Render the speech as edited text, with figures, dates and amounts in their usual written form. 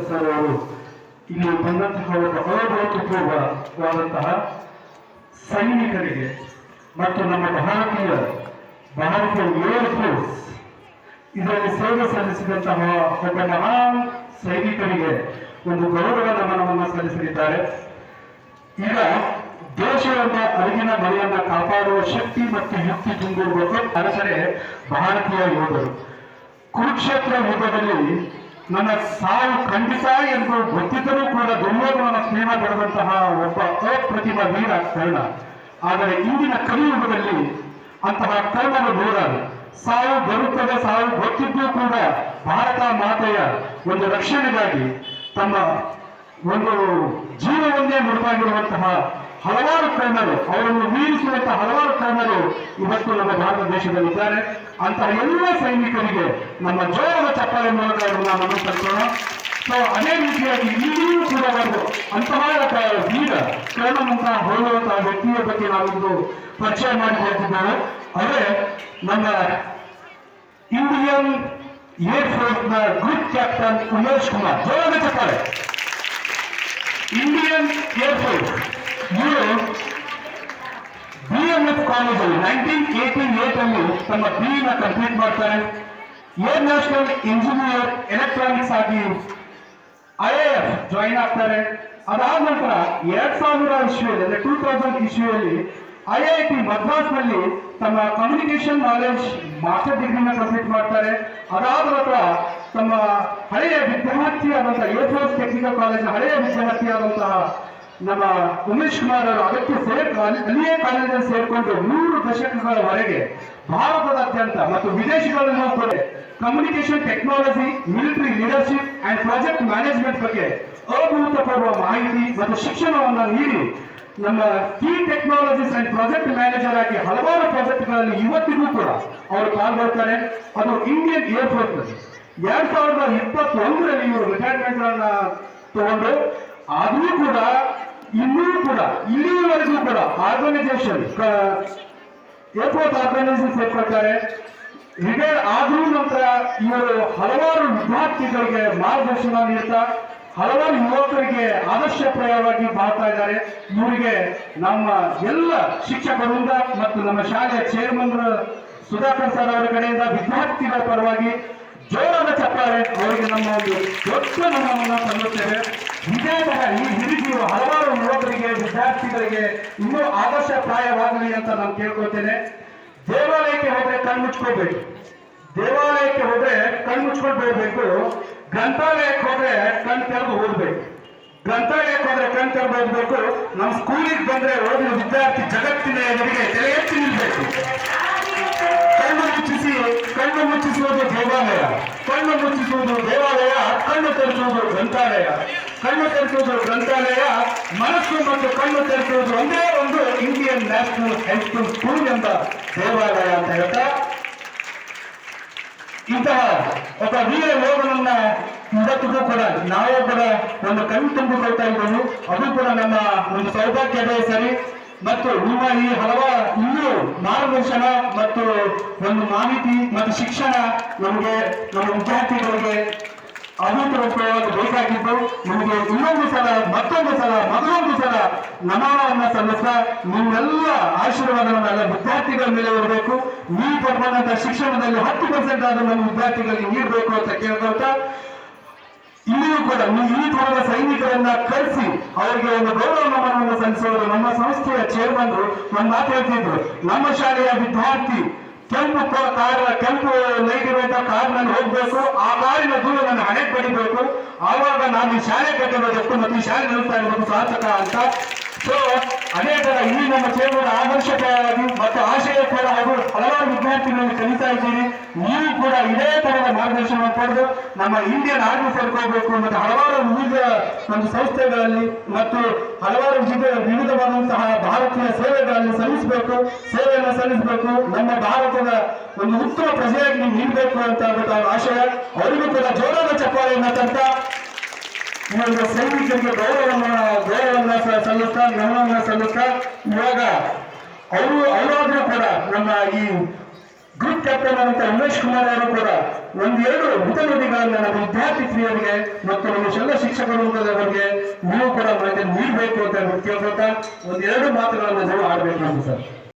Sir ಅವರು ಇಲ್ಲಿ ಬಂದಂತಹ ಒಂದು ಅಭೂತಪೂರ್ವವಾದಂತಹ ಸೈನಿಕರಿಗೆ ಮತ್ತು ನಮ್ಮ ಭಾರತೀಯ ಏರ್ ಫೋರ್ಸ್ ಇದರಲ್ಲಿ ಸೇವೆ ಸಲ್ಲಿಸಿದಂತಹ ಒಬ್ಬ ಮಹಾನ್ ಸೈನಿಕರಿಗೆ ಒಂದು ಗೌರವ ನಮನವನ್ನು ಸಲ್ಲಿಸಲಿದ್ದಾರೆ. ಈಗ ದೇಶವೆಂಬ ಅರಿವಿನ ಮನೆಯನ್ನ ಕಾಪಾಡುವ ಶಕ್ತಿ ಮತ್ತು ಯುಕ್ತಿ ತುಂಬಿರುವ ಅರಸರೇ ಭಾರತೀಯ ಯೋಧರು. ಕುರುಕ್ಷೇತ್ರ ಯುದ್ಧದಲ್ಲಿ ನನ್ನ ಸಾವು ಖಂಡಿತ ಎಂದು ಗೊತ್ತಿದ್ದರೂ ಕೂಡ ದುರ್ಯೋಧನನ ಸ್ನೇಹ ಪಡೆದಂತಹ ಒಬ್ಬ ಅಪ್ರತಿಮ ವೀರ ಕರ್ಣ. ಆದರೆ ಇಂದಿನ ಕಲಿಯುಗದಲ್ಲಿ ಅಂತಹ ಕರ್ಣರು ನೂರಾರು. ಸಾವು ಬರುತ್ತದೆ, ಸಾವು ಗೊತ್ತಿದ್ದೂ ಕೂಡ ಭಾರತ ಮಾತೆಯ ಒಂದು ರಕ್ಷಣೆಗಾಗಿ ತಮ್ಮ ಒಂದು ಜೀವವನ್ನೇ ಮುಡುಪಾಗಿರುವಂತಹ ಹಲವಾರು ಕರ್ಣರು, ಅವರನ್ನು ಮೀರಿಸುವಂತಹ ಹಲವಾರು ಕರ್ಣರು ಇವತ್ತು ನಮ್ಮ ಭಾರತ ದೇಶದಲ್ಲಿದ್ದಾರೆ. ಅಂತಹ ಎಲ್ಲ ಸೈನಿಕರಿಗೆ ನಮ್ಮ ಜೋರದ ಚಪ್ಪಾಳೆ ಮೂಲಕ ಅವರನ್ನು ನಮಸ್ಕರಿಸೋಣ. ಸೊ ಅದೇ ರೀತಿಯಾಗಿ ಇಲ್ಲಿಯೂ ಕೂಡ ಒಂದು ಅಂತಹ ವೀರ ಕರ್ಣನಂತಹ ಹೋಲುವಂತಹ ವ್ಯಕ್ತಿಯ ಬಗ್ಗೆ ನಾವಿಂದು ಪರಿಚಯ ಮಾಡಿಕೊಳ್ತಿದ್ದೇವೆ. ಅದೇ ನಮ್ಮ ಇಂಡಿಯನ್ ಏರ್ ಫೋರ್ಸ್ ನ ಗ್ರೂಪ್ ಕ್ಯಾಪ್ಟನ್ ಉಮೇಶ್ ಕುಮಾರ್. ಜೋರದ ಚಪ್ಪಾಳೆ. ಇಂಡಿಯನ್ ಏರ್ ಫೋರ್ಸ್ ಇವರು BMS ಕಾಲೇಜಲ್ಲಿ 1988 ಅಲ್ಲಿ ತಮ್ಮ BE ಕಂಪ್ಲೀಟ್ ಮಾಡ್ತಾರೆ. ಏರ್ ನ್ಯಾಷನಲ್ ಇಂಜಿನಿಯರ್ ಎಲೆಕ್ಟ್ರಾನಿಕ್ಸ್ ಆಗಿ IAF ಜಾಯಿನ್ ಆಗ್ತಾರೆ. ಅದಾದ ನಂತರ 2000 ಇಸ್ವಿಯಲ್ಲಿ 2000 ಇಸ್ವಿಯಲ್ಲಿ IIT ಮದ್ರಾಸ್ನಲ್ಲಿ ತಮ್ಮ ಕಮ್ಯುನಿಕೇಶನ್ ನಾಲೆಜ್ ಮಾಸ್ಟರ್ ಡಿಗ್ರಿನ ಕಂಪ್ಲೀಟ್ ಮಾಡ್ತಾರೆ. ಅದಾದ ನಂತರ ತಮ್ಮ ಹಳೆಯ ವಿದ್ಯಾರ್ಥಿಯಾದಂತಹ ಏರ್ ಫೋರ್ಸ್ ಟೆಕ್ನಿಕಲ್ ಕಾಲೇಜಿನ ಹಳೆಯ ವಿದ್ಯಾರ್ಥಿಯಾದಂತಹ ನಮ್ಮ ಉಮೇಶ್ ಕುಮಾರ್ ಅವರು ಅಲ್ಲಿಯೇ ಕಾಲೇಜಲ್ಲಿ ಸೇರಿಕೊಂಡು 3 ದಶಕಗಳವರೆಗೆ ಭಾರತದಾದ್ಯಂತ ಮತ್ತು ವಿದೇಶಗಳಲ್ಲೂ ಕೂಡ communication technology, military leadership and project management ಬಗ್ಗೆ ಅಭೂತಪೂರ್ವ ಮಾಹಿತಿ ಮತ್ತು ಶಿಕ್ಷಣವನ್ನು ನೀಡಿ ನಮ್ಮ key technologies and project manager ಆಗಿ ಹಲವಾರು ಪ್ರಾಜೆಕ್ಟ್ಗಳಲ್ಲಿ ಇವತ್ತಿಗೂ ಕೂಡ ಅವರು ಪಾಲ್ಗೊಳ್ತಾರೆ. ಅದು ಇಂಡಿಯನ್ ಏರ್ ಫೋರ್ಸ್ 2021ರಲ್ಲಿ ಇವರು ರಿಟೈರ್ಮೆಂಟ್ ಅನ್ನ ತಗೊಂಡು, ಆದರೂ ಕೂಡ ಇನ್ನೂ ಕೂಡ ಇಲ್ಲಿವರೆಗೂ ಕೂಡ ಆರ್ಗನೈಸೇಷನ್ ಏರ್ಪೋರ್ಟ್ ಆರ್ಗನೈಸೇಷನ್ ಸೇರ್ಕೊಳ್ತಾರೆ. ರಿಟೈರ್ ಆದ್ರೂ ನಂತರ ಇವರು ಹಲವಾರು ವಿದ್ಯಾರ್ಥಿಗಳಿಗೆ ಮಾರ್ಗದರ್ಶನ ನೀಡ್ತಾ ಹಲವಾರು ಯುವಕರಿಗೆ ಆದರ್ಶಪ್ರಾಯವಾಗಿ ಮಾಡ್ತಾ ಇದ್ದಾರೆ. ಇವರಿಗೆ ನಮ್ಮ ಎಲ್ಲ ಶಿಕ್ಷಕರಿಂದ ಮತ್ತು ನಮ್ಮ ಶಾಲೆಯ ಚೇರ್ಮನ್ ಸುಧಾಕರ್ ಸರ್ ಅವರ ಕಡೆಯಿಂದ ವಿದ್ಯಾರ್ಥಿಗಳ ಪರವಾಗಿ ಜೋರಾದ ಚಪ್ಪಾಳೆ ಅವರಿಗೆ ನಮ್ಮ ಒಂದು ದೊಡ್ಡ ನಮನವನ್ನು ಸಲ್ಲುತ್ತೇವೆ. ಇದೇ ತರ ಈ ಹಿರಿಯರು ಹಲವಾರು ಯುವಕರಿಗೆ ವಿದ್ಯಾರ್ಥಿಗಳಿಗೆ ಇನ್ನೂ ಆದರ್ಶಪ್ರಾಯವಾಗಲಿ ಅಂತ ನಾನು ಕೇಳ್ಕೊಳ್ತೇನೆ. ದೇವಾಲಯಕ್ಕೆ ಹೋದ್ರೆ ಕಣ್ಮುಚ್ಕೋಬೇಕು, ದೇವಾಲಯಕ್ಕೆ ಹೋದ್ರೆ ಕಣ್ಮುಚ್ಕೊಂಡು ಹೋಗ್ಬೇಕು. ಗ್ರಂಥಾಲಯಕ್ಕೆ ಹೋದ್ರೆ ಕಣ್ ತೆರೆದು ಓದ್ಬೇಕು, ಗ್ರಂಥಾಲಯಕ್ಕೆ ಹೋದ್ರೆ ಕಣ್ ತೆರೆದು ಓದ್ಬೇಕು. ನಮ್ಮ ಸ್ಕೂಲಿಗೆ ಬಂದ್ರೆ ಓದಿನ ವಿದ್ಯಾರ್ಥಿ ಜಗತ್ತಿನ ಎದುರಿಗೆ ತಲೆ ಎತ್ತಿ ನಿಲ್ಬೇಕು. ಕಣ್ಣು ಮುಚ್ಚಿಸುವುದು ದೇವಾಲಯ, ಕಣ್ಣು ಮುಚ್ಚಿಸುವುದು ದೇವಾಲಯ, ಕಣ್ಣು ತೆರೆಸುವುದು ಗ್ರಂಥಾಲಯ, ಕಣ್ಣು ತೆರೆಸುವುದು ಗ್ರಂಥಾಲಯ, ಮನಸ್ಸು ಮತ್ತು ಕಣ್ಣು ತೆರೆಸುವುದು ಒಂದೇ ಒಂದು ಇಂಡಿಯನ್ ನ್ಯಾಷನಲ್ ಹೈಸ್ಕೂಲ್ ಸ್ಕೂಲ್ ಎಂಬ ದೇವಾಲಯ ಅಂತ ಹೇಳ್ತಾ, ಇಂತಹ ಒಬ್ಬ ವೀರ ಯೋಧನನ್ನ ಇವತ್ತಿಗೂ ಕೂಡ ನಾವು ಕೂಡ ಒಂದು ಕಣ್ಣು ತುಂಬಿಕೊಳ್ತಾ ಇದ್ದೇವೆ. ಅದು ಕೂಡ ನಮ್ಮ ಒಂದು ಸೌಭಾಗ್ಯವೇ ಸರಿ. ಮತ್ತು ನಿಮ್ಮ ಈ ಇನ್ನೂ ಮಾರ್ಗದರ್ಶನ ಮತ್ತು ಒಂದು ಮಾಹಿತಿ ಮತ್ತು ಶಿಕ್ಷಣ ನಮಗೆ ನಮ್ಮ ವಿದ್ಯಾರ್ಥಿಗಳಿಗೆ ಅಭೂತಪೂರ್ವವಾಗಿ ಬೇಕಾಗಿದ್ದು, ನಿಮಗೆ ಇನ್ನೊಂದು ಸಲ ಮತ್ತೊಂದು ಸಲ ಮೊದಲೊಂದು ಸಲ ನಮನವನ್ನು ಸಲ್ಲಿಸ್ತಾ ನಿಮ್ಮೆಲ್ಲ ಆಶೀರ್ವಾದವನ್ನೆಲ್ಲ ವಿದ್ಯಾರ್ಥಿಗಳ ಮೇಲೆ ಇರಬೇಕು. ನೀವು ಕೊಡುವಂತಹ ಶಿಕ್ಷಣದಲ್ಲಿ 10% ಆದರೂ ನಮ್ಮ ವಿದ್ಯಾರ್ಥಿಗಳಿಗೆ ನೀಡಬೇಕು ಅಂತ ಕೇಳ್ಕೊಳ್ತಾ, ಇಲ್ಲಿಯೂ ಕೂಡ ಈ ತರದ ಸೈನಿಕರನ್ನ ಕರೆಸಿ ಅವರಿಗೆ ಒಂದು ಗೌರವ ನಮನವನ್ನು ಸಲ್ಲಿಸುವುದು ನಮ್ಮ ಸಂಸ್ಥೆಯ ಚೇರ್ಮನ್ ಒಂದು ಮಾತು ಹೇಳ್ತಿದ್ರು. ನಮ್ಮ ಶಾಲೆಯ ವಿದ್ಯಾರ್ಥಿ ಕೆಂಪು ಲೈಟ್ ಇರುವಂತಹ ಕಾರ್ನಲ್ಲಿ ಹೋಗ್ಬೇಕು, ಆ ಕಾರಿನ ದೂರ ನನ್ನ ಹಣೆಗೆ ಪಡಿಬೇಕು, ಆವಾಗ ನಾನು ಈ ಶಾಲೆ ಕಟ್ಟಿರೋದಕ್ಕೂ ಮತ್ತು ಈ ಶಾಲೆ ನಿಲ್ತಾ ಇರೋದಕ್ಕೂ ಸಾರ್ಥಕ ಅಂತ. ಸೊ ಅದೇ ತರ ಇಲ್ಲಿ ನಮ್ಮ ಚೇರ್ಮನ್ ಆದರ್ಶಕವಾಗಿ ಮತ್ತು ಆಶಯ ಕೂಡ ಹಾಗೂ ಹಲವಾರು ವಿದ್ಯಾರ್ಥಿಗಳನ್ನು ಕಲಿತಾ ಇದ್ದೀರಿ. ನೀವು ಕೂಡ ಇದೇ ತರದ ಮಾರ್ಗದರ್ಶನ ಪಡೆದು ನಮ್ಮ ಇಂಡಿಯನ್ ಆರ್ಮಿ ಸೇರ್ಕೋಬೇಕು ಮತ್ತು ಹಲವಾರು ವಿವಿಧ ಒಂದು ಸಂಸ್ಥೆಗಳಲ್ಲಿ ಮತ್ತು ಹಲವಾರು ವಿವಿಧವಾದಂತಹ ಭಾರತೀಯ ಸೇವೆಗಳಲ್ಲಿ ಸೇವೆಯನ್ನು ಸಲ್ಲಿಸಬೇಕು. ನಮ್ಮ ಭಾರತದ ಒಂದು ಉತ್ತಮ ಪ್ರಜೆಯಾಗಿ ನೀವು ನೀಡಬೇಕು ಅಂತ ಆಶಯ. ಅವರಿಗೂ ಕೂಡ ಜೋರಾದ ಚಪ್ಪಾಳೆಯನ್ನು ತಂತ ಇವಾಗ ಸೈನಿಕರಿಗೆ ಗೌರವವನ್ನು ಸಲ್ಲಿಸ್ತಾ ನಮನವನ್ನು ಸಲ್ಲಿಸ್ತಾ, ಇವಾಗ ಅವರಾದ್ರೂ ಕೂಡ ನಮ್ಮ ಈ ಗ್ರೂಪ್ ಕ್ಯಾಪ್ಟನ್ ಅಂತ ಉಮೇಶ್ ಕುಮಾರ್ ಅವರು ಕೂಡ ಒಂದೆರಡು ಹಿತನುಡಿಗಳನ್ನ ನಮ್ಮ ವಿದ್ಯಾರ್ಥಿ ಸ್ತ್ರೀಯರಿಗೆ ಮತ್ತು ನಮ್ಮ ಎಲ್ಲ ಶಿಕ್ಷಕ ವೃಂದದವರಿಗೆ ನೀವು ಕೂಡ ಮಾಹಿತಿ ನೀಡಬೇಕು ಅಂತ ಕೇಳ್ಕೊತಾ ಒಂದೆರಡು ಮಾತುಗಳನ್ನು ನೀವು ಆಡಬೇಕು ಅಂತ ಸರ್.